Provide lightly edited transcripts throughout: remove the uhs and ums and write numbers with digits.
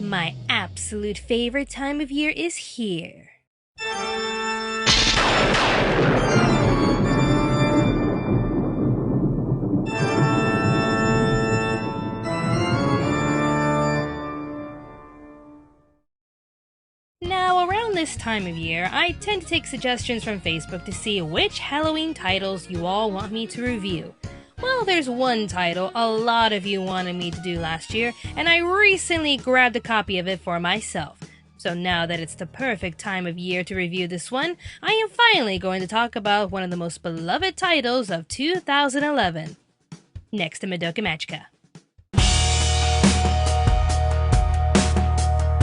My absolute favorite time of year is here. Now, around this time of year, I tend to take suggestions from Facebook to see which Halloween titles you all want me to review. Well, there's one title a lot of you wanted me to do last year, and I recently grabbed a copy of it for myself. So now that it's the perfect time of year to review this one, I am finally going to talk about one of the most beloved titles of 2011. Next to Madoka Magica.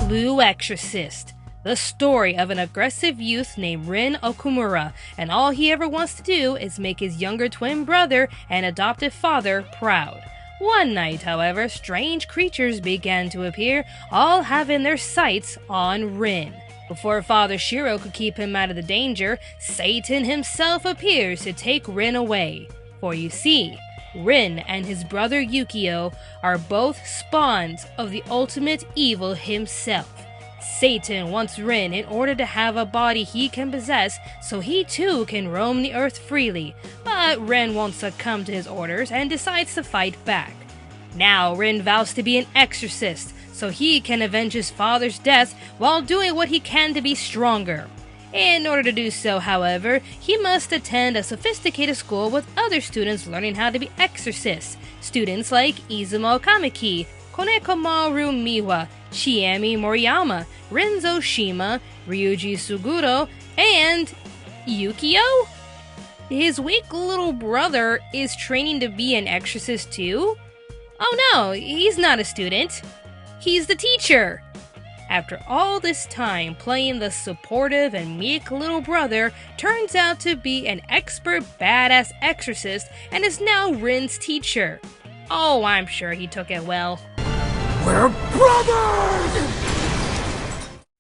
Blue Exorcist. The story of an aggressive youth named Rin Okumura, and all he ever wants to do is make his younger twin brother and adoptive father proud. One night, however, strange creatures began to appear, all having their sights on Rin. Before Father Shiro could keep him out of the danger, Satan himself appears to take Rin away. For you see, Rin and his brother Yukio are both spawns of the ultimate evil himself. Satan wants Rin in order to have a body he can possess so he too can roam the earth freely, but Rin won't succumb to his orders and decides to fight back. Now Rin vows to be an exorcist so he can avenge his father's death while doing what he can to be stronger. In order to do so, however, he must attend a sophisticated school with other students learning how to be exorcists, students like Izumo Kamiki, Konekomaru Miwa, Chiemi Moriyama, Renzo Shima, Ryuji Suguro, and Yukio? His weak little brother is training to be an exorcist too? Oh no, he's not a student. He's the teacher. After all this time playing the supportive and meek little brother, turns out to be an expert badass exorcist and is now Rin's teacher. Oh, I'm sure he took it well. We're brothers!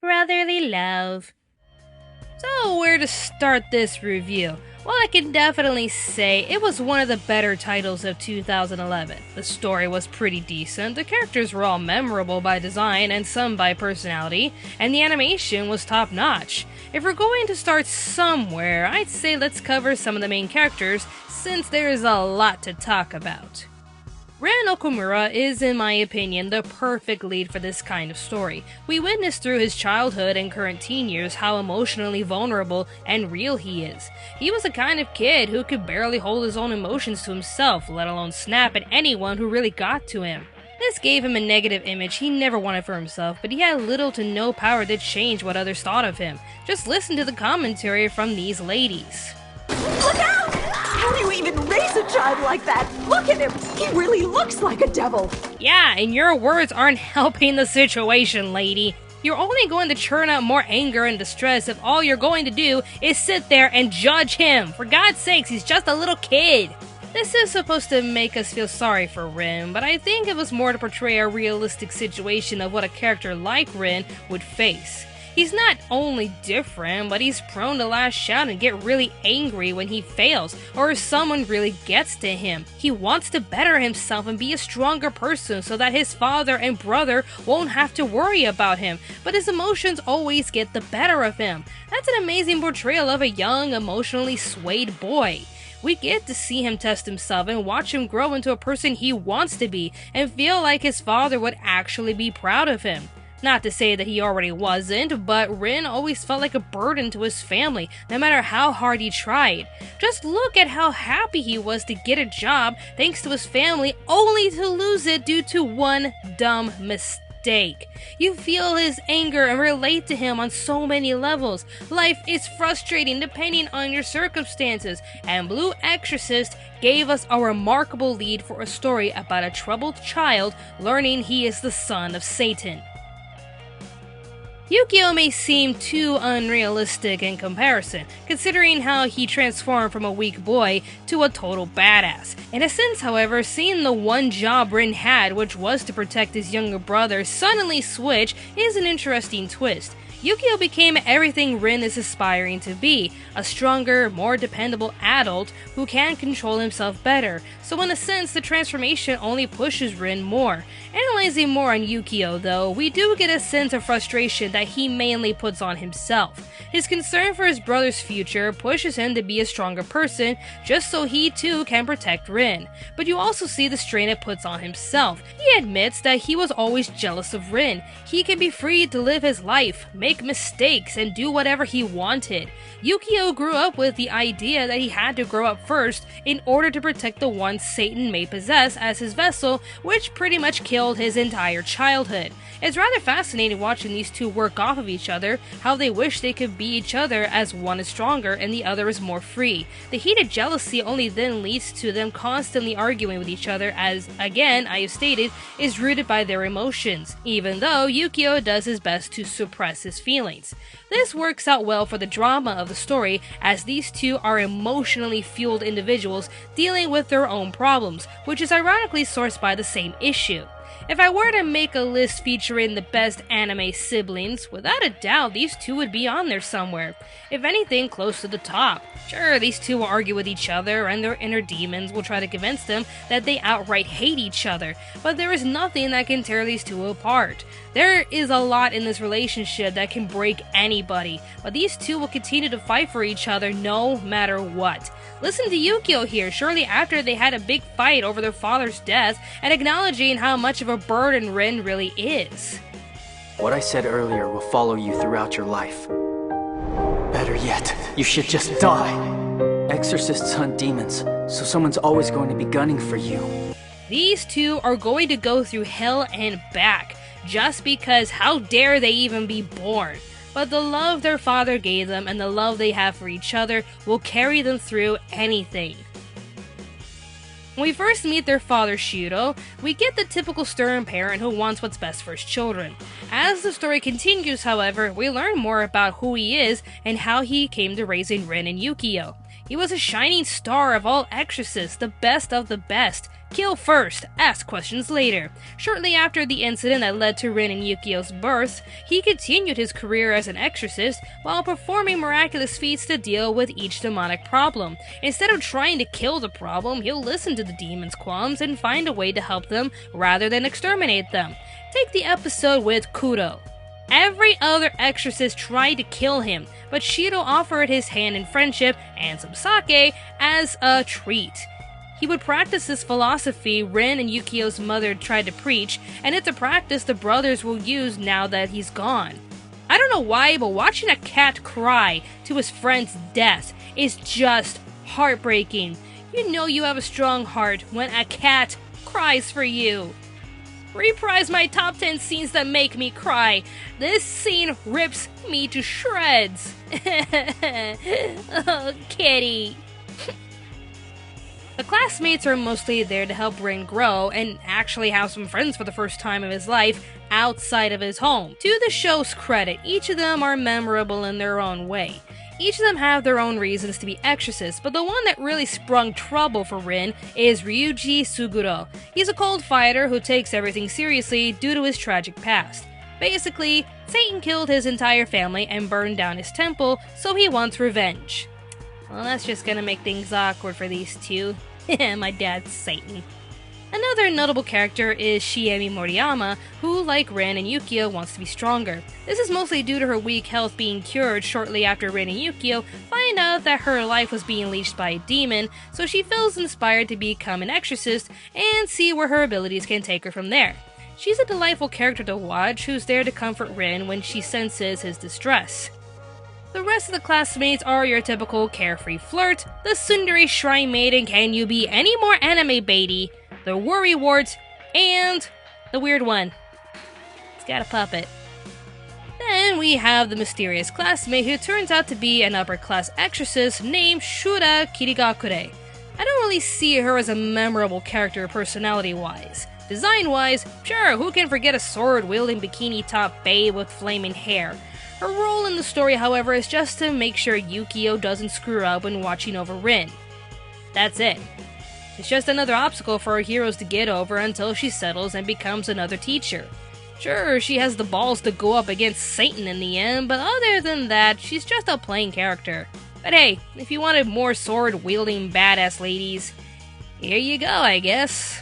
Brotherly love. So, where to start this review? Well, I can definitely say it was one of the better titles of 2011. The story was pretty decent, the characters were all memorable by design and some by personality, and the animation was top-notch. If we're going to start somewhere, I'd say let's cover some of the main characters, since there's a lot to talk about. Rin Okumura is, in my opinion, the perfect lead for this kind of story. We witness through his childhood and current teen years how emotionally vulnerable and real he is. He was the kind of kid who could barely hold his own emotions to himself, let alone snap at anyone who really got to him. This gave him a negative image he never wanted for himself, but he had little to no power to change what others thought of him. Just listen to the commentary from these ladies. Look out! How do you even raise a child like that? Look at him! He really looks like a devil! Yeah, and your words aren't helping the situation, lady. You're only going to churn out more anger and distress if all you're going to do is sit there and judge him. For God's sakes, he's just a little kid. This is supposed to make us feel sorry for Rin, but I think it was more to portray a realistic situation of what a character like Rin would face. He's not only different, but he's prone to lash out and get really angry when he fails, or if someone really gets to him. He wants to better himself and be a stronger person so that his father and brother won't have to worry about him, but his emotions always get the better of him. That's an amazing portrayal of a young, emotionally swayed boy. We get to see him test himself and watch him grow into a person he wants to be, and feel like his father would actually be proud of him. Not to say that he already wasn't, but Rin always felt like a burden to his family, no matter how hard he tried. Just look at how happy he was to get a job thanks to his family, only to lose it due to one dumb mistake. You feel his anger and relate to him on so many levels. Life is frustrating depending on your circumstances, and Blue Exorcist gave us a remarkable lead for a story about a troubled child learning he is the son of Satan. Yukio may seem too unrealistic in comparison, considering how he transformed from a weak boy to a total badass. In a sense, however, seeing the one job Rin had, which was to protect his younger brother, suddenly switch is an interesting twist. Yukio became everything Rin is aspiring to be, a stronger, more dependable adult who can control himself better, so in a sense the transformation only pushes Rin more. Analyzing more on Yukio though, we do get a sense of frustration that he mainly puts on himself. His concern for his brother's future pushes him to be a stronger person, just so he too can protect Rin. But you also see the strain it puts on himself. He admits that he was always jealous of Rin. He can be free to live his life, make mistakes, and do whatever he wanted. Yukio grew up with the idea that he had to grow up first in order to protect the one Satan may possess as his vessel, which pretty much killed his entire childhood. It's rather fascinating watching these two work off of each other, how they wish they could be each other as one is stronger and the other is more free. The heated jealousy only then leads to them constantly arguing with each other as, again, I have stated, is rooted by their emotions, even though Yukio does his best to suppress his feelings. This works out well for the drama of the story as these two are emotionally fueled individuals dealing with their own problems, which is ironically sourced by the same issue. If I were to make a list featuring the best anime siblings, without a doubt these two would be on there somewhere. If anything, close to the top. Sure, these two will argue with each other and their inner demons will try to convince them that they outright hate each other, but there is nothing that can tear these two apart. There is a lot in this relationship that can break anybody, but these two will continue to fight for each other no matter what. Listen to Yukio here, shortly after they had a big fight over their father's death, and acknowledging how much of a burden Rin really is. What I said earlier will follow you throughout your life. Better yet, you should just die. Exorcists hunt demons, so someone's always going to be gunning for you. These two are going to go through hell and back, just because how dare they even be born. But the love their father gave them and the love they have for each other will carry them through anything. When we first meet their father, Shiro, we get the typical stern parent who wants what's best for his children. As the story continues, however, we learn more about who he is and how he came to raising Rin and Yukio. He was a shining star of all exorcists, the best of the best. Kill first, ask questions later. Shortly after the incident that led to Rin and Yukio's birth, he continued his career as an exorcist while performing miraculous feats to deal with each demonic problem. Instead of trying to kill the problem, he'll listen to the demon's qualms and find a way to help them rather than exterminate them. Take the episode with Kuro. Every other exorcist tried to kill him, but Shiro offered his hand in friendship and some sake as a treat. He would practice this philosophy Rin and Yukio's mother tried to preach, and it's a practice the brothers will use now that he's gone. I don't know why, but watching a cat cry to his friend's death is just heartbreaking. You know you have a strong heart when a cat cries for you. Reprise my top 10 scenes that make me cry. This scene rips me to shreds. Oh, kitty. The classmates are mostly there to help Rin grow and actually have some friends for the first time of his life outside of his home. To the show's credit, each of them are memorable in their own way. Each of them have their own reasons to be exorcists, but the one that really sprung trouble for Rin is Ryuji Suguro. He's a cold fighter who takes everything seriously due to his tragic past. Basically, Satan killed his entire family and burned down his temple, so he wants revenge. Well, that's just gonna make things awkward for these two. My dad's Satan. Another notable character is Shiemi Moriyama, who, like Rin and Yukio, wants to be stronger. This is mostly due to her weak health being cured shortly after Rin and Yukio find out that her life was being leashed by a demon, so she feels inspired to become an exorcist and see where her abilities can take her from there. She's a delightful character to watch who's there to comfort Rin when she senses his distress. The rest of the classmates are your typical carefree flirt, the tsundere shrine maiden can you be any more anime baity, the worry warts, and the weird one. It's got a puppet. Then we have the mysterious classmate who turns out to be an upper-class exorcist named Shura Kirigakure. I don't really see her as a memorable character personality-wise. Design-wise, sure, who can forget a sword-wielding bikini-top babe with flaming hair? Her role in the story, however, is just to make sure Yukio doesn't screw up when watching over Rin. That's it. It's just another obstacle for our heroes to get over until she settles and becomes another teacher. Sure, she has the balls to go up against Satan in the end, but other than that, she's just a plain character. But hey, if you wanted more sword-wielding badass ladies, here you go, I guess.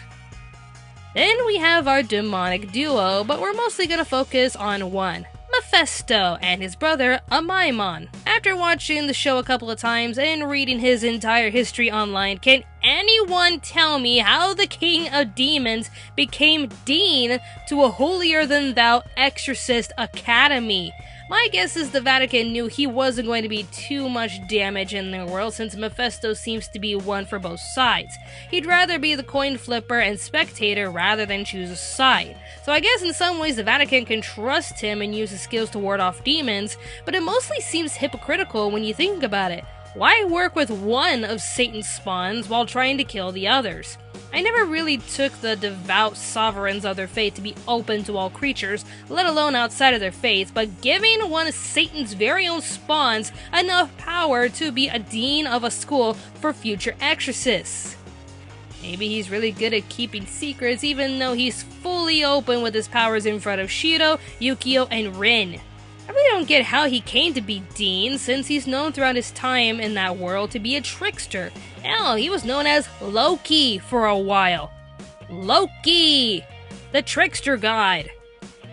Then we have our demonic duo, but we're mostly gonna focus on one. Mephisto and his brother Amaimon. After watching the show a couple of times and reading his entire history online, can anyone tell me how the King of Demons became Dean to a holier-than-thou Exorcist Academy? My guess is the Vatican knew he wasn't going to be too much damage in the world, since Mephisto seems to be one for both sides. He'd rather be the coin flipper and spectator rather than choose a side. So I guess in some ways the Vatican can trust him and use his skills to ward off demons, but it mostly seems hypocritical when you think about it. Why work with one of Satan's spawns while trying to kill the others? I never really took the devout sovereigns of their faith to be open to all creatures, let alone outside of their faith, but giving one of Satan's very own spawns enough power to be a dean of a school for future exorcists. Maybe he's really good at keeping secrets, even though he's fully open with his powers in front of Shiro, Yukio, and Rin. I really don't get how he came to be Dean, since he's known throughout his time in that world to be a trickster. Hell, he was known as Loki for a while. Loki! The trickster god.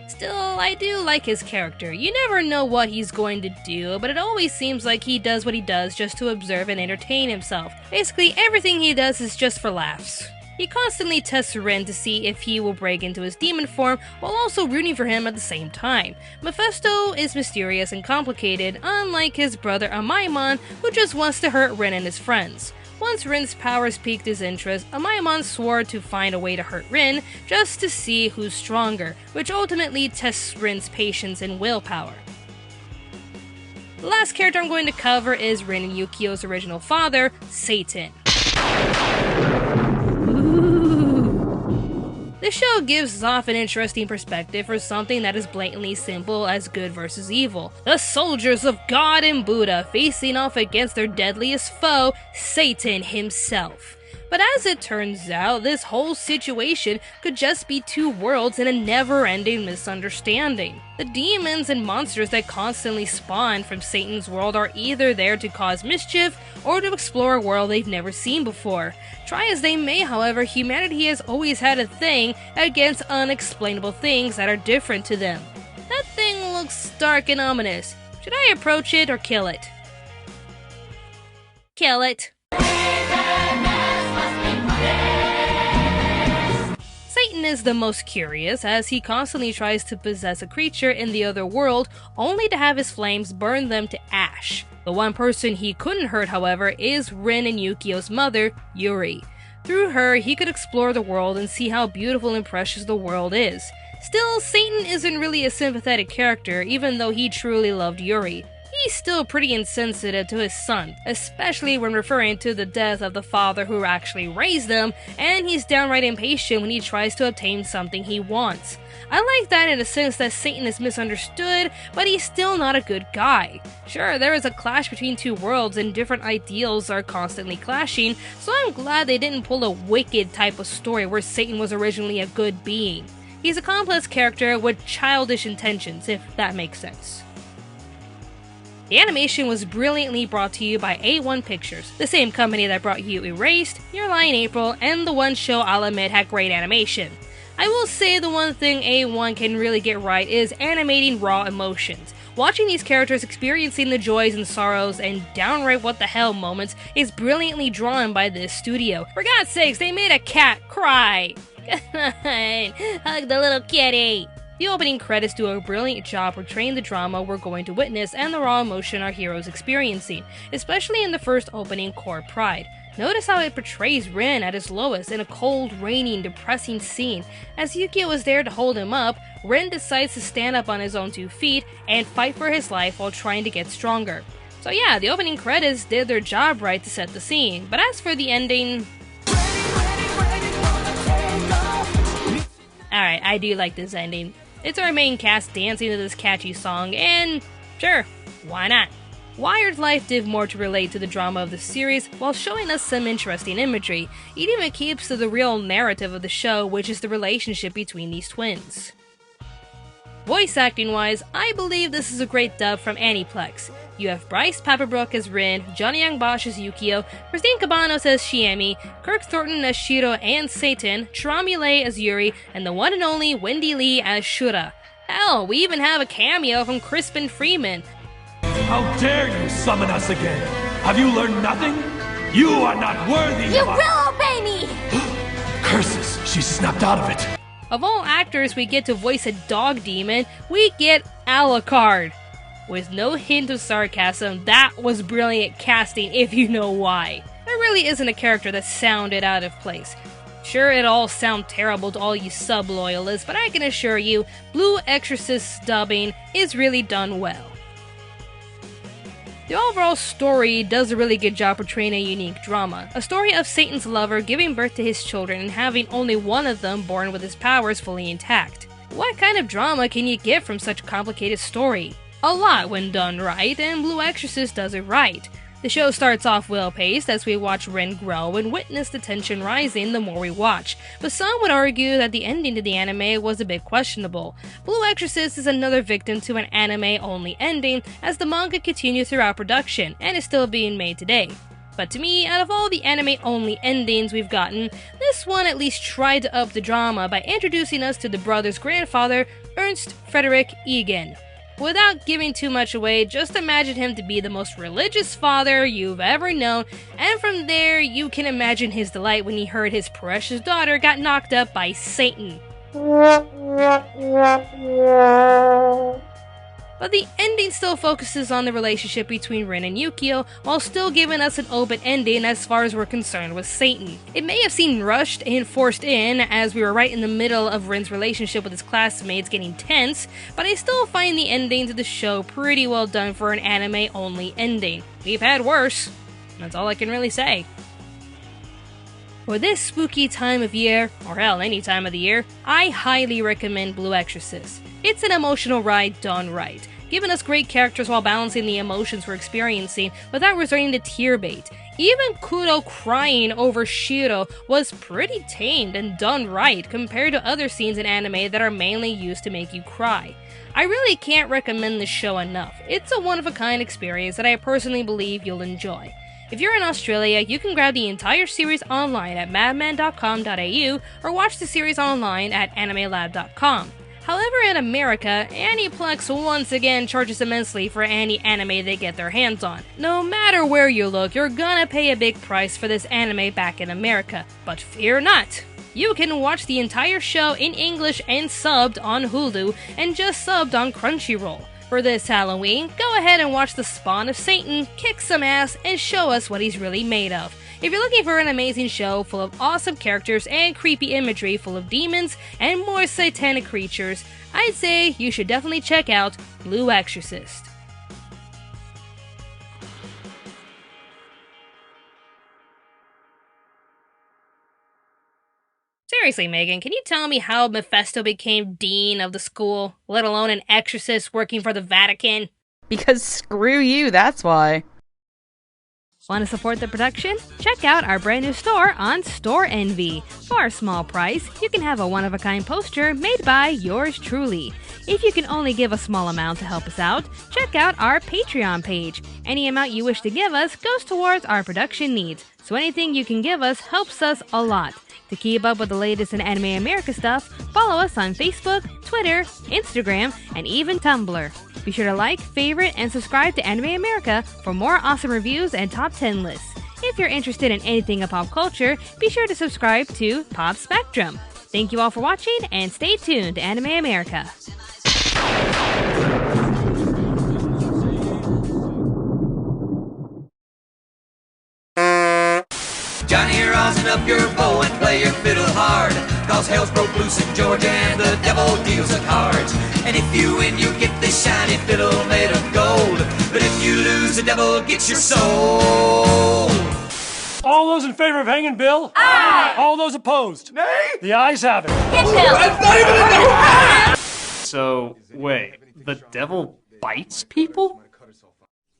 Still, I do like his character. You never know what he's going to do, but it always seems like he does what he does just to observe and entertain himself. Basically, everything he does is just for laughs. He constantly tests Ren to see if he will break into his demon form, while also rooting for him at the same time. Mephisto is mysterious and complicated, unlike his brother Amaimon, who just wants to hurt Ren and his friends. Once Rin's powers piqued his interest, Amaimon swore to find a way to hurt Rin, just to see who's stronger, which ultimately tests Rin's patience and willpower. The last character I'm going to cover is Rin and Yukio's original father, Satan. This show gives off an interesting perspective for something that is blatantly simple as good versus evil. The soldiers of God and Buddha facing off against their deadliest foe, Satan himself. But as it turns out, this whole situation could just be two worlds in a never-ending misunderstanding. The demons and monsters that constantly spawn from Satan's world are either there to cause mischief or to explore a world they've never seen before. Try as they may, however, humanity has always had a thing against unexplainable things that are different to them. That thing looks dark and ominous. Should I approach it or kill it? Kill it. Satan is the most curious, as he constantly tries to possess a creature in the other world, only to have his flames burn them to ash. The one person he couldn't hurt, however, is Rin and Yukio's mother, Yuri. Through her, he could explore the world and see how beautiful and precious the world is. Still, Satan isn't really a sympathetic character, even though he truly loved Yuri. He's still pretty insensitive to his son, especially when referring to the death of the father who actually raised them, and he's downright impatient when he tries to obtain something he wants. I like that in the sense that Satan is misunderstood, but he's still not a good guy. Sure, there is a clash between two worlds and different ideals are constantly clashing, so I'm glad they didn't pull a Wicked type of story where Satan was originally a good being. He's a complex character with childish intentions, if that makes sense. The animation was brilliantly brought to you by A1 Pictures, the same company that brought you Erased, Your Lie in April, and the one show I'll admit had great animation. I will say the one thing A1 can really get right is animating raw emotions. Watching these characters experiencing the joys and sorrows and downright what the hell moments is brilliantly drawn by this studio. For God's sakes, they made a cat cry! Hug the little kitty! The opening credits do a brilliant job portraying the drama we're going to witness and the raw emotion our heroes experiencing, especially in the first opening, Core Pride. Notice how it portrays Rin at his lowest in a cold, raining, depressing scene. As Yukio is there to hold him up, Rin decides to stand up on his own 2 feet and fight for his life while trying to get stronger. So yeah, the opening credits did their job right to set the scene, but as for the ending... Alright, I do like this ending. It's our main cast dancing to this catchy song, and sure, why not? Wired Life did more to relate to the drama of the series while showing us some interesting imagery. It even keeps to the real narrative of the show, which is the relationship between these twins. Voice acting wise, I believe this is a great dub from Aniplex. You have Bryce Papenbrook as Rin, Johnny Young Bosch as Yukio, Christine Cabanos as Shiemi, Kirk Thornton as Shiro and Satan, Cherami Lei as Yuri, and the one and only Wendy Lee as Shura. Hell, we even have a cameo from Crispin Freeman. How dare you summon us again? Have you learned nothing? You are not worthy You of our... will obey me! Curses, she snapped out of it. Of all actors we get to voice a dog demon, we get Alucard. With no hint of sarcasm, that was brilliant casting if you know why. There really isn't a character that sounded out of place. Sure, it all sound terrible to all you sub-loyalists, but I can assure you, Blue Exorcist's dubbing is really done well. The overall story does a really good job portraying a unique drama. A story of Satan's lover giving birth to his children and having only one of them born with his powers fully intact. What kind of drama can you get from such a complicated story? A lot when done right, and Blue Exorcist does it right. The show starts off well-paced as we watch Ren grow and witness the tension rising the more we watch, but some would argue that the ending to the anime was a bit questionable. Blue Exorcist is another victim to an anime-only ending as the manga continues throughout production and is still being made today. But to me, out of all the anime-only endings we've gotten, this one at least tried to up the drama by introducing us to the brother's grandfather, Ernst Frederick Egan. Without giving too much away, just imagine him to be the most religious father you've ever known, and from there you can imagine his delight when he heard his precious daughter got knocked up by Satan. But the ending still focuses on the relationship between Rin and Yukio, while still giving us an open ending as far as we're concerned with Satan. It may have seemed rushed and forced in, as we were right in the middle of Rin's relationship with his classmates getting tense, but I still find the ending to the show pretty well done for an anime-only ending. We've had worse. That's all I can really say. For this spooky time of year, or hell, any time of the year, I highly recommend Blue Exorcist. It's an emotional ride done right, giving us great characters while balancing the emotions we're experiencing without resorting to tear bait. Even Kudo crying over Shiro was pretty tamed and done right compared to other scenes in anime that are mainly used to make you cry. I really can't recommend this show enough. It's a one-of-a-kind experience that I personally believe you'll enjoy. If you're in Australia, you can grab the entire series online at madman.com.au or watch the series online at animelab.com. However, in America, Aniplex once again charges immensely for any anime they get their hands on. No matter where you look, you're gonna pay a big price for this anime back in America. But fear not! You can watch the entire show in English and subbed on Hulu, and just subbed on Crunchyroll. For this Halloween, go ahead and watch The Spawn of Satan, kick some ass, and show us what he's really made of. If you're looking for an amazing show full of awesome characters and creepy imagery full of demons and more satanic creatures, I'd say you should definitely check out Blue Exorcist. Seriously, Megan, can you tell me how Mephisto became dean of the school, let alone an exorcist working for the Vatican? Because screw you, that's why. Want to support the production? Check out our brand new store on Store Envy. For a small price, you can have a one-of-a-kind poster made by yours truly. If you can only give a small amount to help us out, check out our Patreon page. Any amount you wish to give us goes towards our production needs, so anything you can give us helps us a lot. To keep up with the latest in Anime America stuff, follow us on Facebook, Twitter, Instagram, and even Tumblr. Be sure to like, favorite, and subscribe to Anime America for more awesome reviews and top 10 lists. If you're interested in anything of pop culture, be sure to subscribe to Pop Spectrum. Thank you all for watching, and stay tuned to Anime America. Johnny, rosin up your bow and play your fiddle hard, 'cause hell's broke loose in Georgia and the devil deals the cards. And if you win, you get this shiny fiddle made of gold, but if you lose, the devil gets your soul. All those in favor of hanging Bill? Aye! All those opposed? Nay! The ayes have it. Hit Bill! That's not even a So, wait, the devil bites people?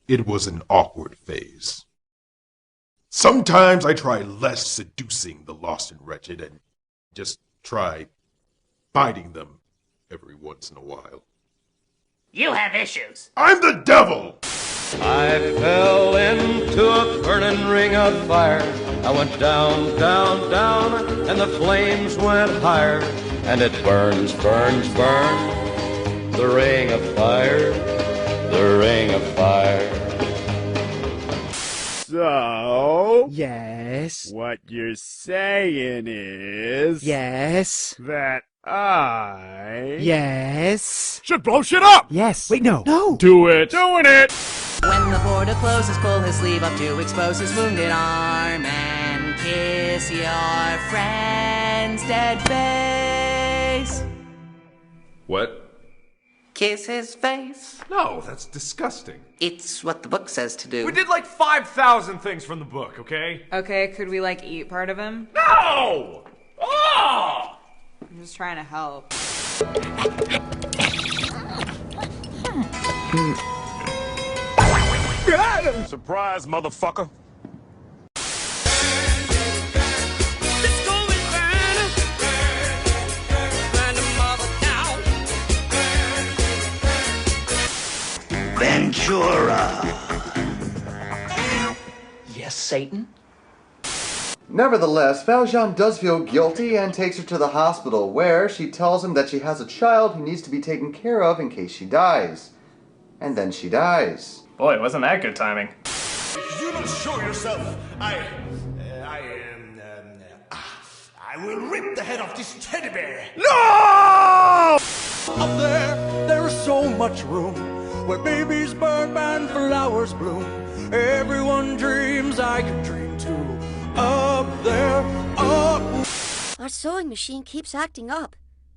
It was an awkward phase. Sometimes I try less seducing the lost and wretched and just try biting them every once in a while. You have issues. I'm the devil! I fell into a burning ring of fire. I went down, down, down, and the flames went higher. And it burns, burns, burns, the ring of fire, the ring of fire. So, yes. What you're saying is, Yes. that I Yes. should blow shit up. Yes. Wait, no. No. Do it. Doing it. When the porter closes, pull his sleeve up to expose his wounded arm and kiss your friend's dead face. What? Kiss his face. No, that's disgusting. It's what the book says to do. We did like 5,000 things from the book, okay? Okay, could we, like, eat part of him? No! Oh! I'm just trying to help. Surprise, motherfucker. Ventura. Yes, Satan? Nevertheless, Valjean does feel guilty and takes her to the hospital, where she tells him that she has a child who needs to be taken care of in case she dies. And then she dies. Boy, wasn't that good timing. If you don't show yourself, I will rip the head off this teddy bear. No! Up there's so much room where babies burn and flowers bloom. Everyone dreams I can dream too. Up there, up. Our sewing machine keeps acting up.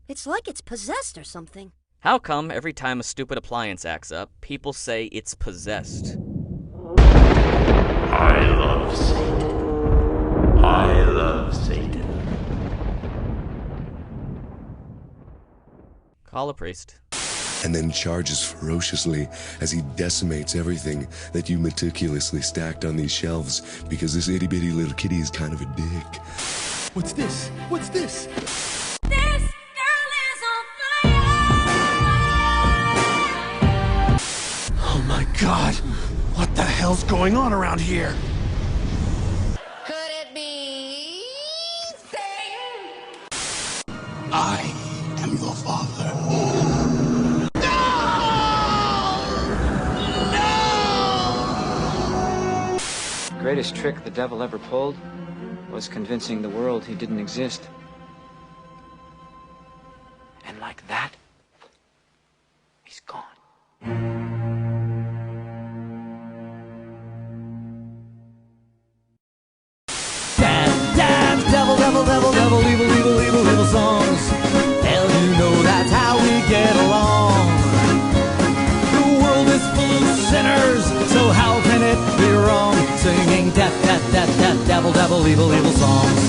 It's like it's possessed or something. How come every time a stupid appliance acts up, people say it's possessed? I love Satan. I love Satan. Call a priest. And then charges ferociously as he decimates everything that you meticulously stacked on these shelves because this itty-bitty little kitty is kind of a dick. What's this? What's this? Oh my God! What the hell's going on around here? Could it be Satan? I am your father. The greatest trick the devil ever pulled was convincing the world he didn't exist. And like that, he's gone. Dance, devil, devil, devil, devil, evil, evil, evil, evil songs. Hell, you know that's how we get along. The world is full of sinners, so how can it be wrong? Singing death, death, death, death, devil, devil, evil, evil songs.